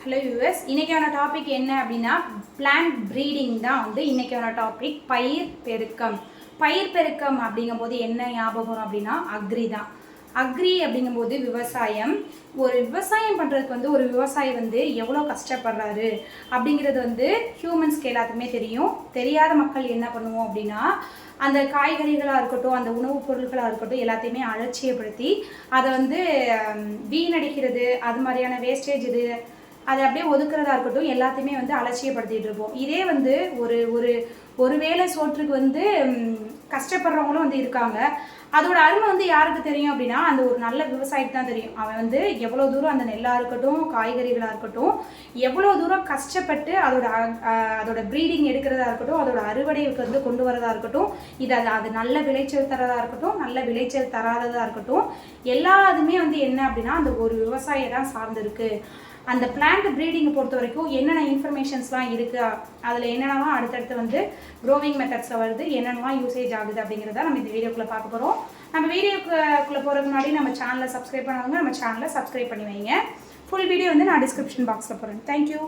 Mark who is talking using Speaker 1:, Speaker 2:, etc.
Speaker 1: Hello US, இன்றைக்கான topic என்ன அப்படின்னா பிளான்ட் ப்ரீடிங் தான் வந்து இன்றைக்கான டாபிக். பயிர் பெருக்கம். பயிர் பெருக்கம் அப்படிங்கும்போது என்ன ஞாபகம் வரும் அப்படின்னா அக்ரி தான். அக்ரி அப்படிங்கும்போது விவசாயம். ஒரு விவசாயம் பண்ணுறதுக்கு வந்து ஒரு விவசாயி வந்து எவ்வளோ கஷ்டப்படுறாரு அப்படிங்கிறது வந்து ஹியூமன்ஸ்க்கு எல்லாத்துக்குமே தெரியும். தெரியாத மக்கள் என்ன பண்ணுவோம் அப்படின்னா அந்த காய்கறிகளாக இருக்கட்டும், அந்த உணவுப் பொருட்களாக இருக்கட்டும், எல்லாத்தையுமே அலட்சியப்படுத்தி அதை வந்து வீணடிக்கிறது, அது மாதிரியான வேஸ்டேஜ் இது அதை அப்படியே ஒதுக்குறதா இருக்கட்டும், எல்லாத்தையுமே வந்து அலட்சியப்படுத்திகிட்டு இருப்போம். இதே வந்து ஒரு ஒரு ஒரு வேளை சோற்றுக்கு வந்து கஷ்டப்படுறவங்களும் வந்து இருக்காங்க. அதோட அருமை வந்து யாருக்கு தெரியும் அப்படின்னா அந்த ஒரு நல்ல விவசாயிக்கு தான் தெரியும். அவன் வந்து எவ்வளோ தூரம் அந்த நெல்லாக இருக்கட்டும், காய்கறிகளாக இருக்கட்டும், எவ்வளோ தூரம் கஷ்டப்பட்டு அதோட ப்ரீடிங் எடுக்கிறதா இருக்கட்டும், அதோட அறுவடைக்கு வந்து கொண்டு வரதா இருக்கட்டும், அது நல்ல விளைச்சல் தரதா இருக்கட்டும், நல்ல விளைச்சல் தராததாக இருக்கட்டும், எல்லாத்துமே வந்து என்ன அப்படின்னா அந்த ஒரு விவசாயியை தான் சார்ந்திருக்கு. அந்த பிளான்ட் ப்ரீடிங்கை பொறுத்த வரைக்கும் என்னென்ன இன்ஃபர்மேஷன்ஸ்லாம் இருக்குது, அதில் என்னென்னலாம் அடுத்தடுத்து வந்து க்ரோவிங் மெத்தட்ஸில் வருது, என்னென்னலாம் யூசேஜ் ஆகுது அப்படிங்கிறத நம்ம இந்த வீடியோக்குள்ளே பார்க்க போகிறோம். நம்ம வீடியோக்குள்ளே போகிறதுக்கு முன்னாடி நம்ம சேனலை சப்ஸ்கிரைப் பண்ணுவாங்க, நம்ம சேனலை சப்ஸ்கிரைப் பண்ணி வைங்க. ஃபுல் வீடியோ வந்து நான் டிஸ்கிரிப்ஷன் பாக்ஸில் போகிறேன். தேங்க்யூ.